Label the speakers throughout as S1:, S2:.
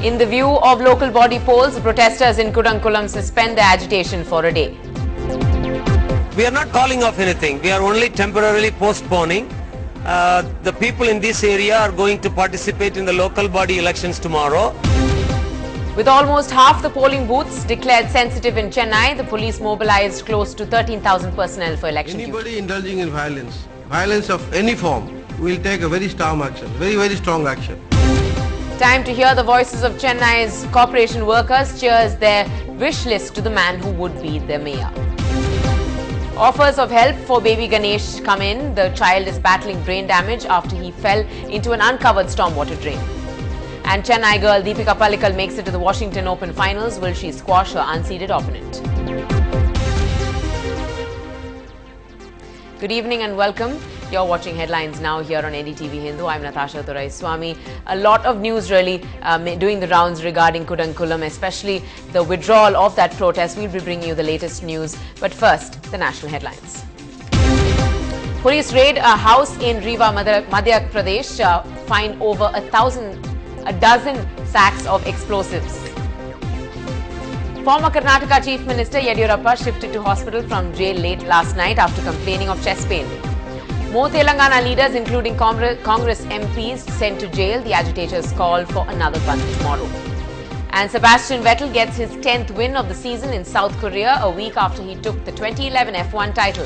S1: In the view of local body polls, protesters in Kudankulam suspend their agitation for a day.
S2: We are not calling off anything. We are only temporarily postponing. The people in this area are going to participate in the local body elections tomorrow.
S1: With almost half the polling booths declared sensitive in Chennai, the police mobilized close to 13,000 personnel for election duty.
S3: Anybody indulging in violence of any form, will take a very strong action, very strong action.
S1: Time to hear the voices of Chennai's corporation workers cheers their wish list to the man who would be their mayor. Offers of help for baby Ganesh come in. The child is battling brain damage after he fell into an uncovered stormwater drain. And Chennai girl Deepika Pallikal makes it to the Washington Open finals. Will she squash her unseeded opponent? Good evening and welcome. You're watching Headlines now here on NDTV Hindu. I'm Natasha Swami. A lot of news really doing the rounds regarding Kudankulam, especially the withdrawal of that protest. We'll be bringing you the latest news. But first, the national headlines. Police raid a house in Rewa, Madhya Pradesh, find over a dozen sacks of explosives. Former Karnataka Chief Minister Yediyurappa shifted to hospital from jail late last night after complaining of chest pain. More Telangana leaders, including Congress MPs, sent to jail. The agitators call for another bandh tomorrow. And Sebastian Vettel gets his 10th win of the season in South Korea, a week after he took the 2011 F1 title.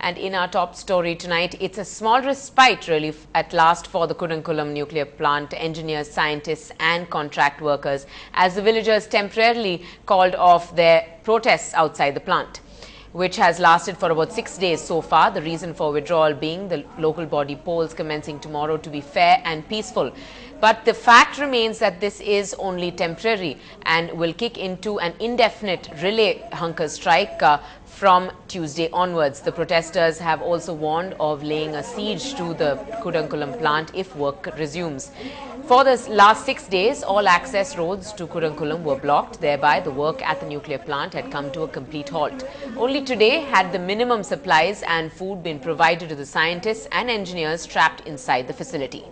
S1: And in our top story tonight, it's a small respite really at last for the Kudankulam nuclear plant engineers, scientists and contract workers as the villagers temporarily called off their protests outside the plant, which has lasted for about 6 days so far. The reason for withdrawal being the local body polls commencing tomorrow to be fair and peaceful. But the fact remains that this is only temporary and will kick into an indefinite relay hunger strike from Tuesday onwards. The protesters have also warned of laying a siege to the Kudankulam plant if work resumes. For the last 6 days, all access roads to Kudankulam were blocked. Thereby, the work at the nuclear plant had come to a complete halt. Only today had the minimum supplies and food been provided to the scientists and engineers trapped inside the facility.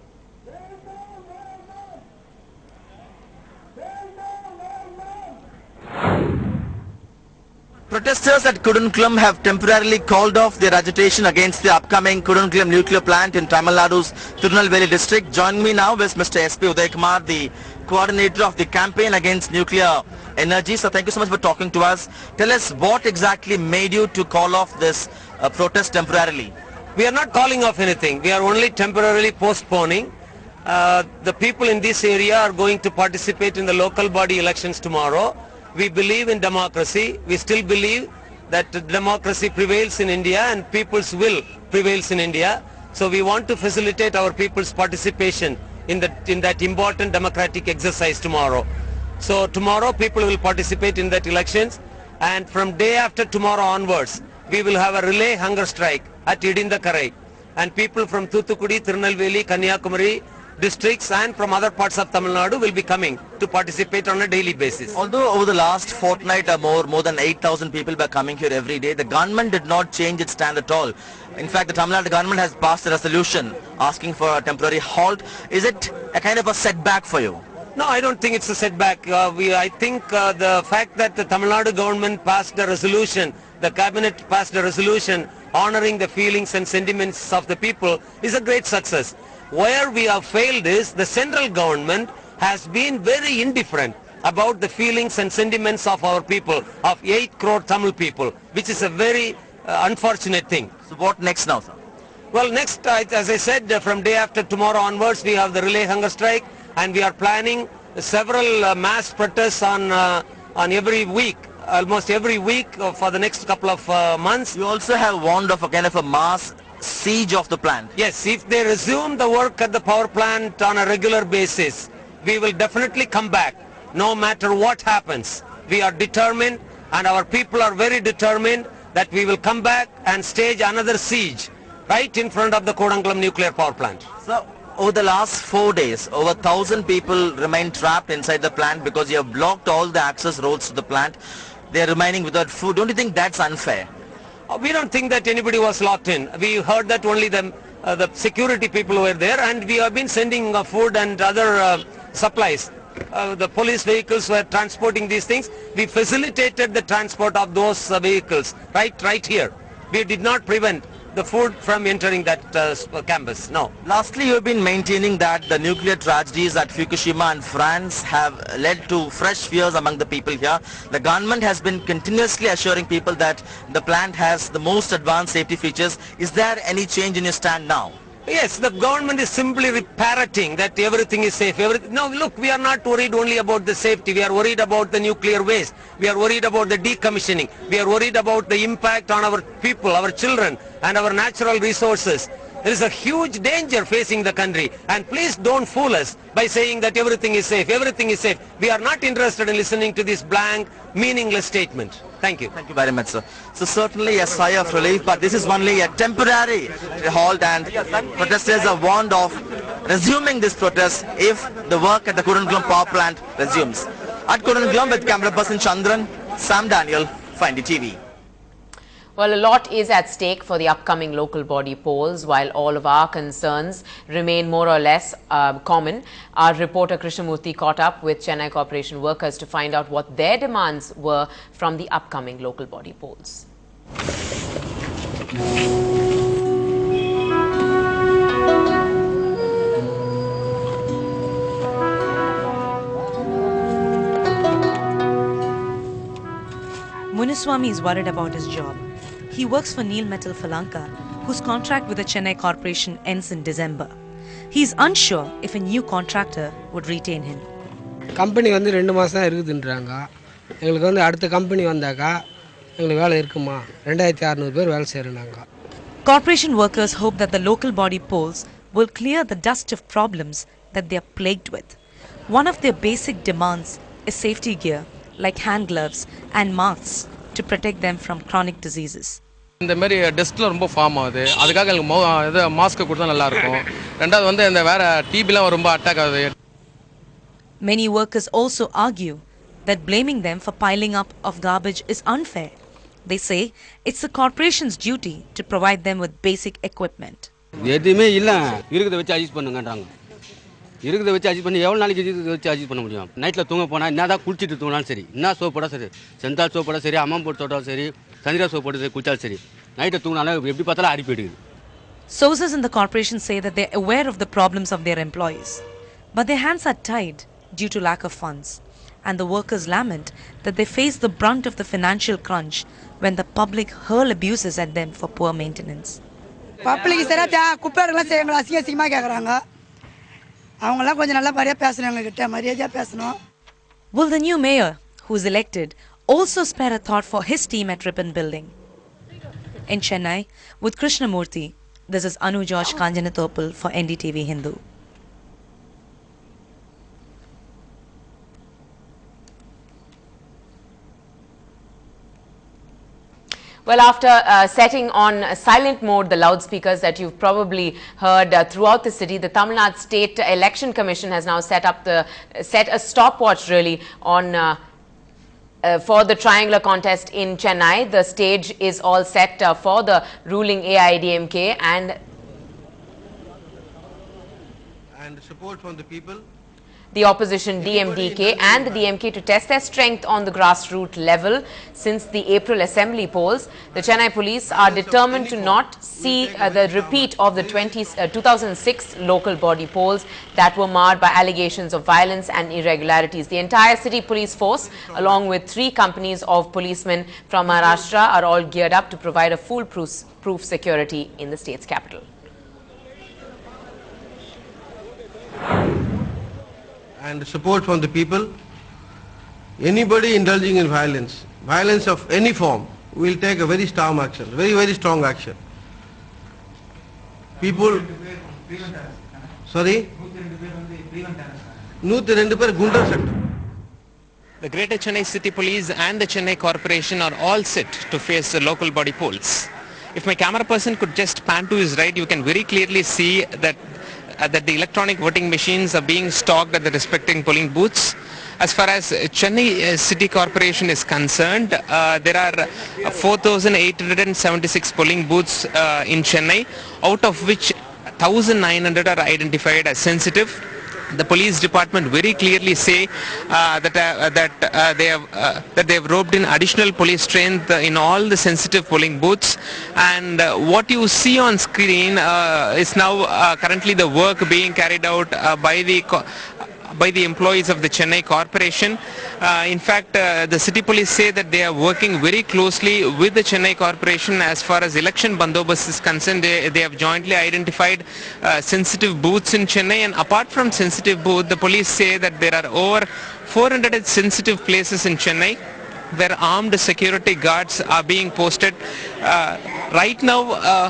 S4: Protesters at Kudankulam have temporarily called off their agitation against the upcoming Kudankulam nuclear plant in Tamil Nadu's Tirunelveli district. Joining me now is Mr. SP Uday Kumar, the coordinator of the campaign against nuclear energy. So thank you so much for talking to us. Tell us what exactly made you to call off this protest temporarily.
S2: We are not calling off anything. We are only temporarily postponing. The people in this area are going to participate in the local body elections tomorrow. We believe in democracy. We still believe that democracy prevails in India and people's will prevails in India. So we want to facilitate our people's participation in that important democratic exercise tomorrow. So tomorrow people will participate in that elections, and from day after tomorrow onwards we will have a relay hunger strike at Idindakarai, and people from Thuthukudi, Tirunelveli, Kanyakumari districts and from other parts of Tamil Nadu will be coming to participate on a daily basis.
S4: Although over the last fortnight or more than 8,000 people were coming here every day, the government did not change its stand at all. In fact, the Tamil Nadu government has passed a resolution asking for a temporary halt. Is it a kind of a setback for you?
S2: No, I don't think it's a setback. I think the fact that the Tamil Nadu government passed a resolution, the cabinet passed a resolution honoring the feelings and sentiments of the people is a great success. Where we have failed is the central government has been very indifferent about the feelings and sentiments of our people, of 8 crore Tamil people, which is a very unfortunate thing.
S4: So what next now, sir?
S2: Well, next, as I said, from day after tomorrow onwards, we have the relay hunger strike, and we are planning several mass protests on every week, almost every week for the next couple of months.
S4: You also have warned of a kind of a mass siege of the plant.
S2: Yes, if they resume the work at the power plant on a regular basis, we will definitely come back, no matter what happens. We are determined, and our people are very determined that we will come back and stage another siege right in front of the Kudankulam nuclear power plant.
S4: So, over the last 4 days, over 1,000 people remain trapped inside the plant because you have blocked all the access roads to the plant. They are remaining without food. Don't you think that's unfair?
S2: We don't think that anybody was locked in. We heard that only the the security people were there, and we have been sending food and other supplies. The police vehicles were transporting these things. We facilitated the transport of those vehicles right here. We did not prevent the food from entering that campus. No.
S4: Lastly, you have been maintaining that the nuclear tragedies at Fukushima and France have led to fresh fears among the people here. The government has been continuously assuring people that the plant has the most advanced safety features. Is there any change in your stand now?
S2: Yes, the government is simply parroting that everything is safe. No, look, we are not worried only about the safety. We are worried about the nuclear waste. We are worried about the decommissioning. We are worried about the impact on our people, our children, and our natural resources. There is a huge danger facing the country, and please don't fool us by saying that everything is safe. Everything is safe. We are not interested in listening to this blank, meaningless statement. Thank you.
S4: Thank you very much, sir. So certainly a sigh of relief, but this is only a temporary halt, and protesters are warned of resuming this protest if the work at the Kudankulam power plant resumes. At Kudankulam with camera person Chandran, Sam Daniel for NDTV.
S1: Well, a lot is at stake for the upcoming local body polls. While all of our concerns remain more or less common, our reporter Krishnamurthy caught up with Chennai Corporation workers to find out what their demands were from the upcoming local body polls.
S5: Munuswamy is worried about his job. He works for Neil Metal Falanka, whose contract with the Chennai Corporation ends in December. He is unsure if a new contractor would retain him.
S6: Company வந்து 2 மாசம் தான் இருக்குதுன்றாங்க. எங்களுக்கு வந்து அடுத்த company வந்தாக்கா எங்களுக்கு வேலை இருக்குமா? 2600 பேர் வேலை செய்றாங்க.
S5: Corporation workers hope that the local body polls will clear the dust of problems that they are plagued with. One of their basic demands is safety gear like hand gloves and masks to protect them from chronic diseases.
S7: இந்த மாதிரி டெஸ்ட்ல ரொம்ப form ஆகுது. அதுக்காக எனக்கு mask கொடுத்தா நல்லா இருக்கும். ரெண்டாவது வந்து இந்த வேற டிபிலாம் ரொம்ப அட்டாக் ஆகுது.
S5: Many workers also argue that blaming them for piling up of garbage is unfair. They say it's the corporation's duty to provide them with basic equipment.
S8: எதுமே இல்ல இருக்குத வச்சு அட்ஜஸ்ட் பண்ணுங்கன்றாங்க. இருக்குத வச்சு அட்ஜஸ்ட் பண்ணி எவ்வளவு நாளைக்கு இது வச்சு அட்ஜஸ்ட் பண்ண முடியும்? நைட்ல தூங்க போனா என்னதான் குளிச்சிட்டு தூங்கினாலும் சரி, என்ன சோப் போட சரி, செந்தால் சோப் போட சரி, அம்மம் போட்டு தொட்டாலும் சரி, சந்திரா சோப் போட்டு குளிச்சாலும் சரி, நைட்ல தூங்கினாலும் எப்படி பார்த்தாலும் அரிப்பு எடுக்குது.
S5: Sources in the corporation say that they are aware of the problems of their employees, but their hands are tied due to lack of funds, and the workers lament that they face the brunt of the financial crunch when the public hurl abuses at them for poor maintenance.
S9: Public சரியா குப்பையெல்லாம் செய்யங்களா அசிங்கமா கேக்குறாங்க. அவங்கலாம் கொஞ்சம் நல்லா மரியாதையா பேசணும் கிட்ட மரியாதையா பேசணும்.
S5: Will the new mayor, who is elected, also spare a thought for his team at Ribbon Building? In Chennai, with Krishnamurthy, this is Anu George Kanjanathopal for NDTV Hindu.
S1: Well, after setting on silent mode the loudspeakers that you've probably heard throughout the city, the Tamil Nadu State Election Commission has now set a stopwatch really on for the triangular contest in Chennai. The stage is all set for the ruling AIDMK and
S3: support from the people.
S1: The opposition DMDK and the DMK to test their strength on the grassroots level since the April assembly polls. The Chennai police are determined to not see the repeat of the 2006 local body polls that were marred by allegations of violence and irregularities. The entire city police force, along with 3 companies of policemen from Maharashtra, are all geared up to provide a foolproof security in the state's capital.
S3: And support from the people. Anybody indulging in violence of any form, will take a very strong action, very strong action. People, sorry? 102 பேர் குண்டர் சட்டம்.
S10: The Greater Chennai City Police and the Chennai Corporation are all set to face the local body polls. If my camera person could just pan to his right, you can very clearly see that the electronic voting machines are being stocked at the respective polling booths. As far as Chennai City Corporation is concerned, there are 4,876 polling booths in Chennai, out of which 1,900 are identified as sensitive. The police department very clearly say that they have roped in additional police strength in all the sensitive polling booths, and what you see on screen is now currently the work being carried out by the employees of the Chennai Corporation. In fact, the city police say that they are working very closely with the Chennai Corporation as far as election bandobast is concerned. They have jointly identified sensitive booths in Chennai, and apart from sensitive booths, the police say that there are over 400 sensitive places in Chennai where armed security guards are being posted. Right now,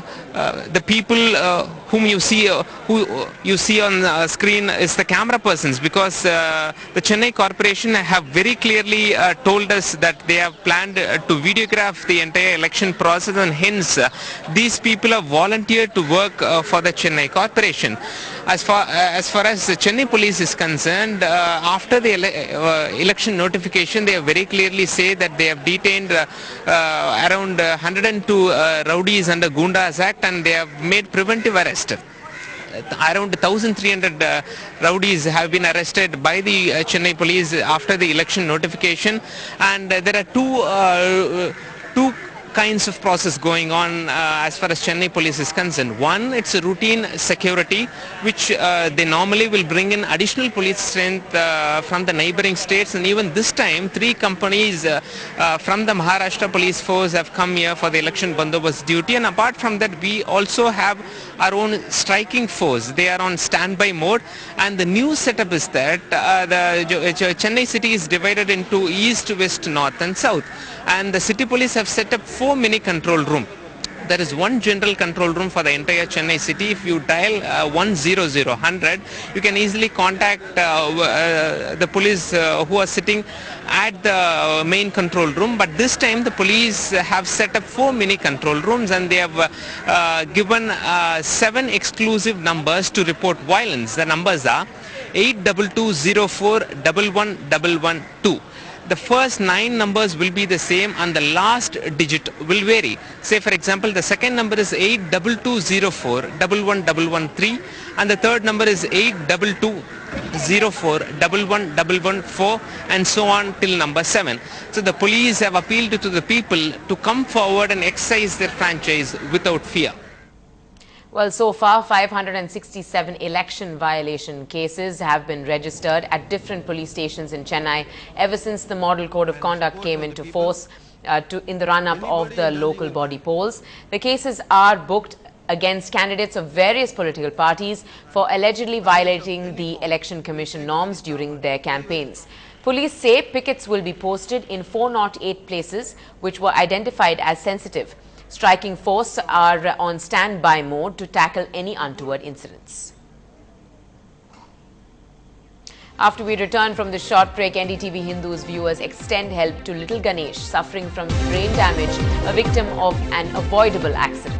S10: the people whom you see on screen is the camera persons, because the Chennai Corporation have very clearly told us that they have planned to videograph the entire election process, and hence these people have volunteered to work for the Chennai Corporation. As far as the Chennai police is concerned, after the election notification, they have very clearly say that they have detained around 102 rowdies under Gundas Act, and they have made preventive arrest. Around 1,300 rowdies have been arrested by the Chennai police after the election notification, and there are two kinds of process going on as far as Chennai police is concerned. One, it's a routine security, which they normally will bring in additional police strength from the neighboring states, and even this time 3 companies from the Maharashtra police force have come here for the election bandobast duty. And apart from that, we also have our own striking force. They are on standby mode, and the new setup is that the Chennai city is divided into east, west, north and south, and the city police have set up 4 mini control rooms. There is one general control room for the entire Chennai city. If you dial 100, you can easily contact the police who are sitting at the main control room. But this time the police have set up 4 mini control rooms, and they have given 7 exclusive numbers to report violence. The numbers are 82204 11112. The first 9 numbers will be the same, and the last digit will vary. Say for example, the second number is 82204 11113, and the third number is 82204 11114, and so on till number 7. So the police have appealed to the people to come forward and exercise their franchise without fear.
S1: Well, so far, 567 election violation cases have been registered at different police stations in Chennai ever since the Model Code of Conduct came into force in the run-up of the local body polls. The cases are booked against candidates of various political parties for allegedly violating the Election Commission norms during their campaigns. Police say pickets will be posted in 408 places which were identified as sensitive. Striking force are on standby mode to tackle any untoward incidents. After we return from the short break, NDTV Hindu's viewers extend help to little Ganesh suffering from brain damage, a victim of an avoidable accident.